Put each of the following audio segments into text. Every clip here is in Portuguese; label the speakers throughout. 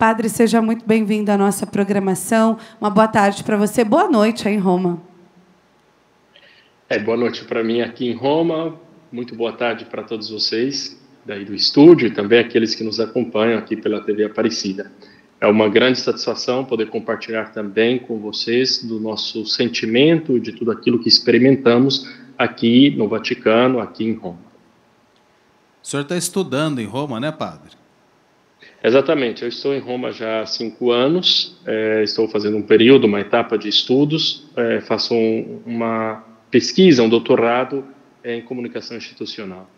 Speaker 1: Padre, seja muito bem-vindo à nossa programação. Uma boa tarde para você. Boa noite aí em Roma.
Speaker 2: Boa noite para mim aqui em Roma. Muito boa tarde para todos vocês daí do estúdio e também aqueles que nos acompanham aqui pela TV Aparecida. É uma grande satisfação poder compartilhar também com vocês do nosso sentimento, de tudo aquilo que experimentamos aqui no Vaticano, aqui em Roma.
Speaker 3: O senhor está estudando em Roma, né, padre?
Speaker 2: Exatamente, eu estou em Roma já há 5 anos, estou fazendo um período, uma etapa de estudos, faço uma pesquisa, um doutorado em comunicação institucional.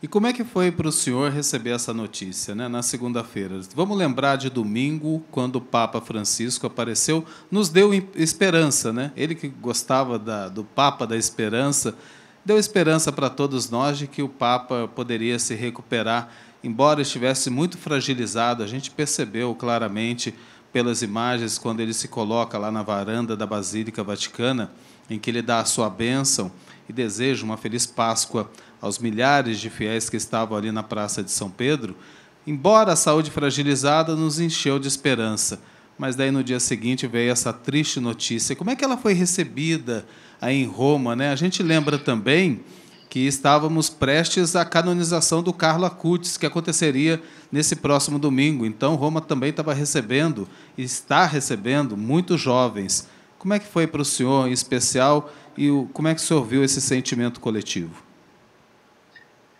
Speaker 3: E como é que foi para o senhor receber essa notícia, né, na segunda-feira? Vamos lembrar de domingo, quando o Papa Francisco apareceu, nos deu esperança, né? Ele que gostava do Papa da esperança, deu esperança para todos nós de que o Papa poderia se recuperar, embora estivesse muito fragilizado. A gente percebeu claramente pelas imagens quando ele se coloca lá na varanda da Basílica Vaticana, em que ele dá a sua bênção e deseja uma feliz Páscoa aos milhares de fiéis que estavam ali na Praça de São Pedro. Embora a saúde fragilizada, nos encheu de esperança. Mas daí no dia seguinte veio essa triste notícia. Como é que ela foi recebida aí em Roma, né? A gente lembra também que estávamos prestes à canonização do Carlo Acutis, que aconteceria nesse próximo domingo. Então, Roma também estava recebendo, e está recebendo, muitos jovens. Como é que foi para o senhor, em especial, e como é que o senhor viu esse sentimento coletivo?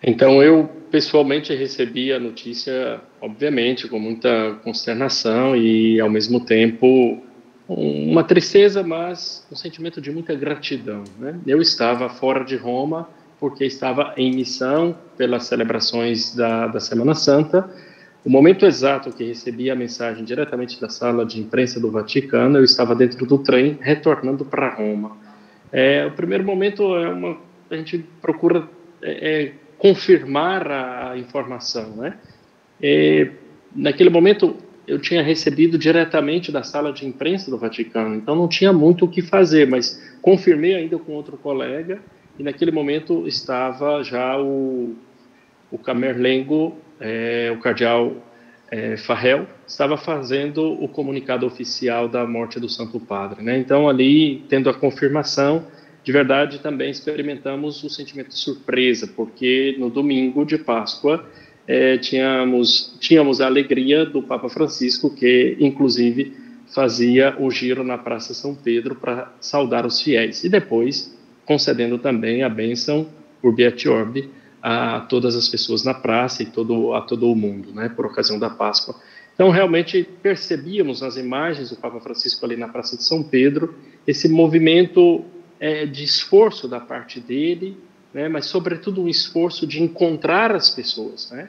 Speaker 2: Então, eu pessoalmente recebi a notícia, obviamente, com muita consternação e, ao mesmo tempo, uma tristeza, mas um sentimento de muita gratidão, né? Eu estava fora de Roma porque estava em missão pelas celebrações da Semana Santa. O momento exato que recebi a mensagem diretamente da sala de imprensa do Vaticano, eu estava dentro do trem, retornando para Roma. O primeiro momento a gente procura confirmar a informação, né? Naquele momento, eu tinha recebido diretamente da sala de imprensa do Vaticano, então não tinha muito o que fazer, mas confirmei ainda com outro colega, e naquele momento estava já o Camerlengo, o cardeal Farrell, estava fazendo o comunicado oficial da morte do Santo Padre, né? Então, ali, tendo a confirmação, de verdade, também experimentamos o sentimento de surpresa, porque no domingo de Páscoa tínhamos a alegria do Papa Francisco, que, inclusive, fazia o giro na Praça São Pedro para saudar os fiéis, e depois concedendo também a bênção Urbi et Orbi a todas as pessoas na praça e a todo o mundo, né, por ocasião da Páscoa. Então, realmente, percebíamos nas imagens do Papa Francisco ali na Praça de São Pedro esse movimento de esforço da parte dele, né, mas, sobretudo, um esforço de encontrar as pessoas, né?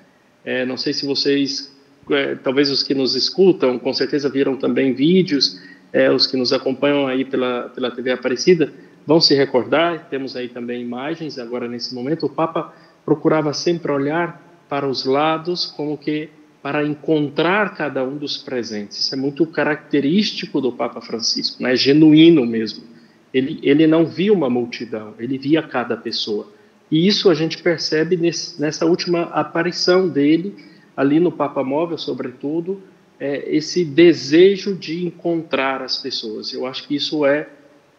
Speaker 2: Não sei se vocês, talvez os que nos escutam, com certeza viram também vídeos, os que nos acompanham aí pela TV Aparecida, vão se recordar, temos aí também imagens, agora nesse momento, o Papa procurava sempre olhar para os lados, como que para encontrar cada um dos presentes. Isso é muito característico do Papa Francisco, né? Genuíno mesmo. Ele não via uma multidão, ele via cada pessoa. E isso a gente percebe nessa última aparição dele, ali no Papa Móvel, sobretudo, esse desejo de encontrar as pessoas. Eu acho que isso é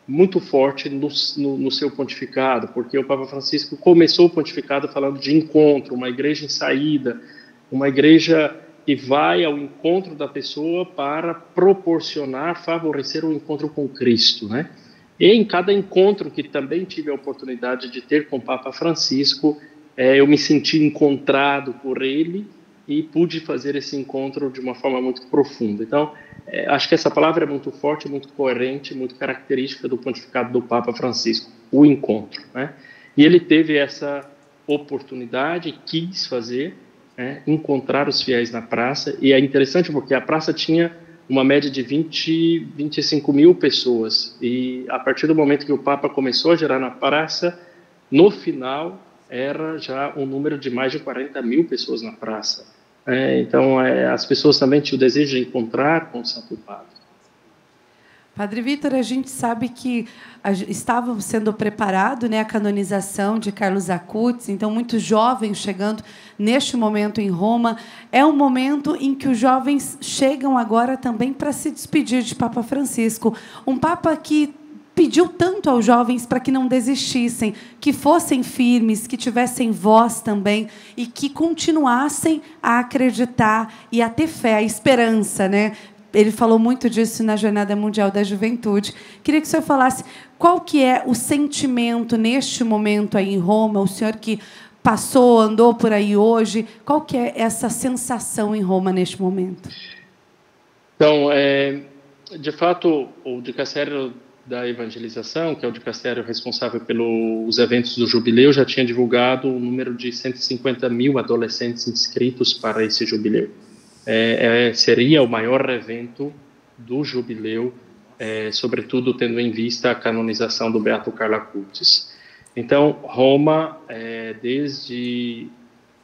Speaker 2: muito forte no seu pontificado, porque o Papa Francisco começou o pontificado falando de encontro, uma igreja em saída, uma igreja que vai ao encontro da pessoa para proporcionar, favorecer o encontro com Cristo, né? E em cada encontro que também tive a oportunidade de ter com o Papa Francisco, eu me senti encontrado por ele e pude fazer esse encontro de uma forma muito profunda. Então, acho que essa palavra é muito forte, muito coerente, muito característica do pontificado do Papa Francisco, o encontro, né? E ele teve essa oportunidade, quis fazer, né, encontrar os fiéis na praça, e é interessante porque a praça tinha uma média de 25 mil pessoas, e a partir do momento que o Papa começou a gerar na praça, no final era já um número de mais de 40 mil pessoas na praça. Então, as pessoas também tinham o desejo de encontrar com o Santo Padre.
Speaker 1: Padre Vítor, a gente sabe que estava sendo preparado, né, a canonização de Carlos Acutis, então muitos jovens chegando neste momento em Roma. É um momento em que os jovens chegam agora também para se despedir de Papa Francisco, um Papa que pediu tanto aos jovens para que não desistissem, que fossem firmes, que tivessem voz também e que continuassem a acreditar e a ter fé, a esperança, né? Ele falou muito disso na Jornada Mundial da Juventude. Queria que o senhor falasse qual que é o sentimento neste momento aí em Roma, o senhor que passou, andou por aí hoje, qual que é essa sensação em Roma neste momento?
Speaker 2: Então, de fato, o dicastério da evangelização, que é o dicastério responsável pelos eventos do jubileu, já tinha divulgado o número de 150 mil adolescentes inscritos para esse jubileu. Seria o maior evento do jubileu, sobretudo tendo em vista a canonização do Beato Carlo Acutis. Então, Roma, desde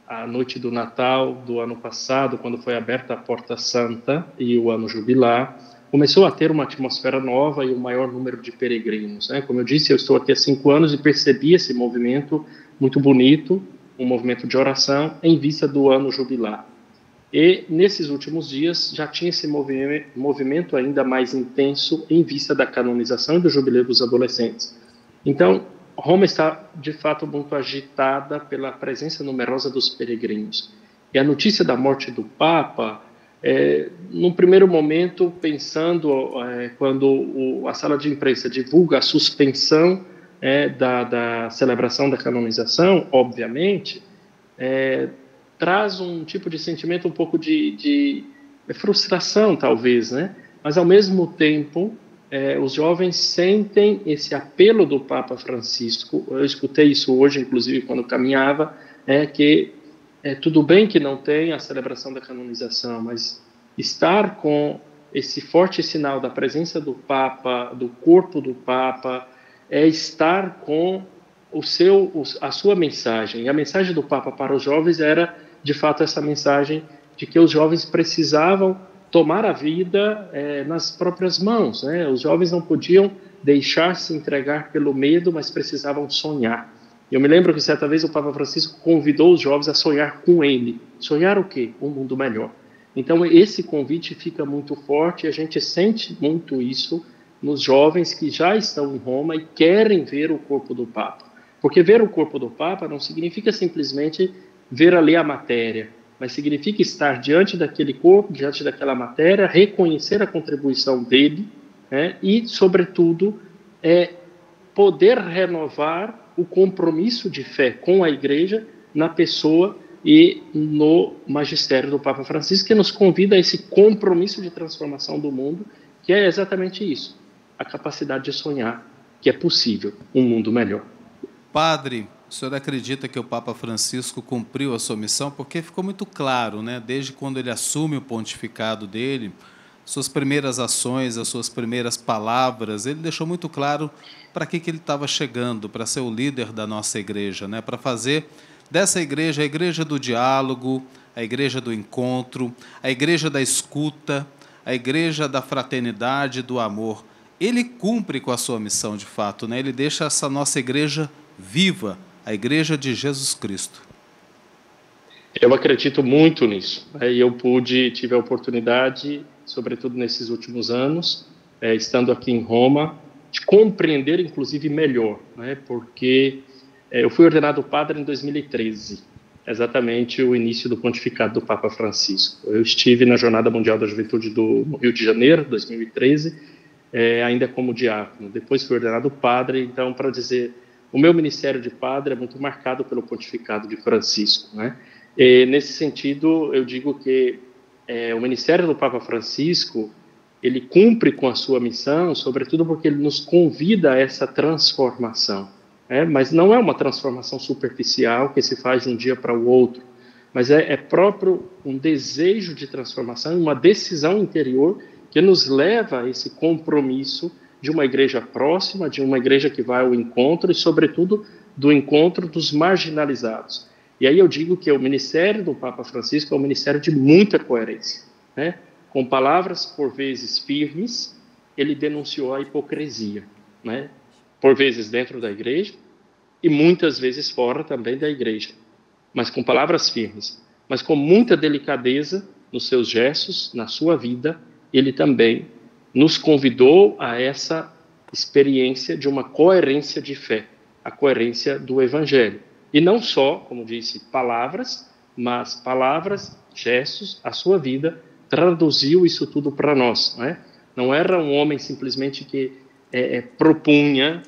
Speaker 2: a noite do Natal do ano passado, quando foi aberta a Porta Santa e o ano jubilar, começou a ter uma atmosfera nova e um maior número de peregrinos, né? Como eu disse, eu estou aqui há 5 anos e percebi esse movimento muito bonito, um movimento de oração em vista do ano jubilar. E, nesses últimos dias, já tinha esse movimento ainda mais intenso em vista da canonização e do jubileu dos adolescentes. Então, Roma está, de fato, muito agitada pela presença numerosa dos peregrinos. E a notícia da morte do Papa, num primeiro momento, pensando, quando a sala de imprensa divulga a suspensão da celebração da canonização, obviamente, traz um tipo de sentimento um pouco de frustração, talvez, né? Mas, ao mesmo tempo, os jovens sentem esse apelo do Papa Francisco. Eu escutei isso hoje, inclusive, quando caminhava, que tudo bem que não tem a celebração da canonização, mas estar com esse forte sinal da presença do Papa, do corpo do Papa, é estar com a sua mensagem. E a mensagem do Papa para os jovens era, de fato, essa mensagem de que os jovens precisavam tomar a vida nas próprias mãos, né? Os jovens não podiam deixar-se entregar pelo medo, mas precisavam sonhar. Eu me lembro que certa vez o Papa Francisco convidou os jovens a sonhar com ele. Sonhar o quê? Um mundo melhor. Então, esse convite fica muito forte e a gente sente muito isso nos jovens que já estão em Roma e querem ver o corpo do Papa. Porque ver o corpo do Papa não significa simplesmente ver ali a matéria, mas significa estar diante daquele corpo, diante daquela matéria, reconhecer a contribuição dele, né, e, sobretudo, poder renovar o compromisso de fé com a Igreja na pessoa e no magistério do Papa Francisco, que nos convida a esse compromisso de transformação do mundo, que é exatamente isso, a capacidade de sonhar que é possível um mundo melhor.
Speaker 3: Padre, o senhor acredita que o Papa Francisco cumpriu a sua missão? Porque ficou muito claro, né, desde quando ele assume o pontificado dele, suas primeiras ações, as suas primeiras palavras, ele deixou muito claro para que ele estava chegando, para ser o líder da nossa igreja, né, para fazer dessa igreja a igreja do diálogo, a igreja do encontro, a igreja da escuta, a igreja da fraternidade, do amor. Ele cumpre com a sua missão de fato, né? Ele deixa essa nossa igreja viva, a igreja de Jesus Cristo.
Speaker 2: Eu acredito muito nisso. E eu tive a oportunidade, sobretudo nesses últimos anos, estando aqui em Roma, de compreender, inclusive, melhor, né? Porque eu fui ordenado padre em 2013, exatamente o início do pontificado do Papa Francisco. Eu estive na Jornada Mundial da Juventude no Rio de Janeiro, 2013, ainda como diácono. Depois fui ordenado padre, então, para dizer, o meu ministério de padre é muito marcado pelo pontificado de Francisco, né? E, nesse sentido, eu digo que o ministério do Papa Francisco, ele cumpre com a sua missão, sobretudo porque ele nos convida a essa transformação. Mas não é uma transformação superficial que se faz de um dia para o outro, mas é próprio um desejo de transformação, uma decisão interior que nos leva a esse compromisso de uma igreja próxima, de uma igreja que vai ao encontro e, sobretudo, do encontro dos marginalizados. E aí eu digo que o ministério do Papa Francisco é um ministério de muita coerência, né? Com palavras, por vezes, firmes, ele denunciou a hipocrisia, né? Por vezes dentro da igreja e muitas vezes fora também da igreja, mas com palavras firmes, mas com muita delicadeza nos seus gestos, na sua vida. Ele também nos convidou a essa experiência de uma coerência de fé, a coerência do Evangelho. E não só, como disse, palavras, mas palavras, gestos, a sua vida traduziu isso tudo para nós, né? Não era um homem simplesmente que propunha,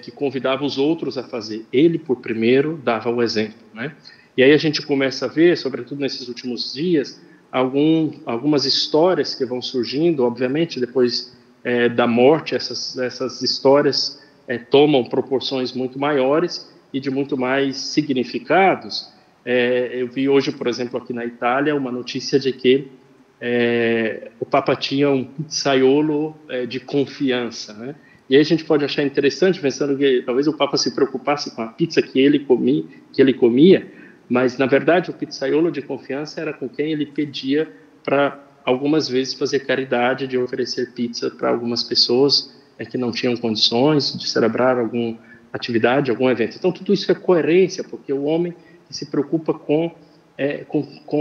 Speaker 2: que convidava os outros a fazer. Ele, por primeiro, dava o exemplo, né? E aí a gente começa a ver, sobretudo nesses últimos dias, algumas histórias que vão surgindo. Obviamente, depois da morte, essas histórias tomam proporções muito maiores e de muito mais significados. Eu vi hoje, por exemplo, aqui na Itália, uma notícia de que o Papa tinha um pizzaiolo de confiança, né? E aí a gente pode achar interessante, pensando que talvez o Papa se preocupasse com a pizza que ele comia, mas, na verdade, o pizzaiolo de confiança era com quem ele pedia para, algumas vezes, fazer caridade, de oferecer pizza para algumas pessoas que não tinham condições de celebrar alguma atividade, algum evento. Então, tudo isso é coerência, porque o homem que se preocupa com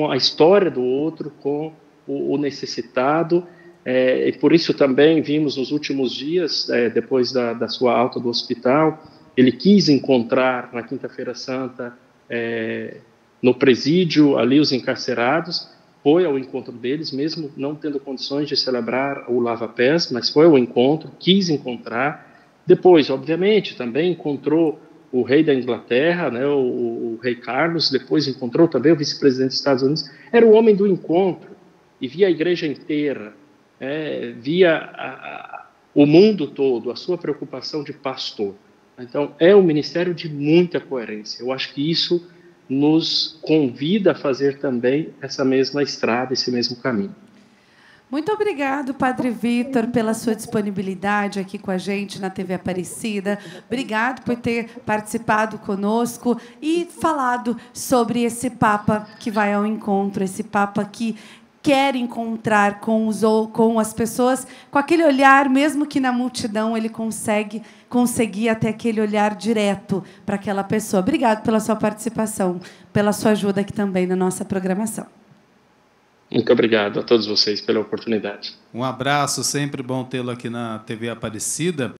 Speaker 2: a história do outro, com o necessitado. E por isso também vimos nos últimos dias, depois da sua alta do hospital, ele quis encontrar na Quinta-feira Santa, no presídio, ali os encarcerados, foi ao encontro deles, mesmo não tendo condições de celebrar o lava-pés, mas foi ao encontro, quis encontrar. Depois, obviamente, também encontrou o rei da Inglaterra, né, o rei Carlos, depois encontrou também o vice-presidente dos Estados Unidos. Era o homem do encontro, e via a igreja inteira, via o mundo todo, a sua preocupação de pastor. Então, é um ministério de muita coerência. Eu acho que isso nos convida a fazer também essa mesma estrada, esse mesmo caminho.
Speaker 1: Muito obrigado, Padre Vítor, pela sua disponibilidade aqui com a gente na TV Aparecida. Obrigado por ter participado conosco e falado sobre esse Papa que vai ao encontro, esse Papa que quer encontrar com as pessoas, com aquele olhar, mesmo que na multidão ele conseguir até aquele olhar direto para aquela pessoa. Obrigado pela sua participação, pela sua ajuda aqui também na nossa programação.
Speaker 2: Muito obrigado a todos vocês pela oportunidade.
Speaker 3: Um abraço, sempre bom tê-lo aqui na TV Aparecida.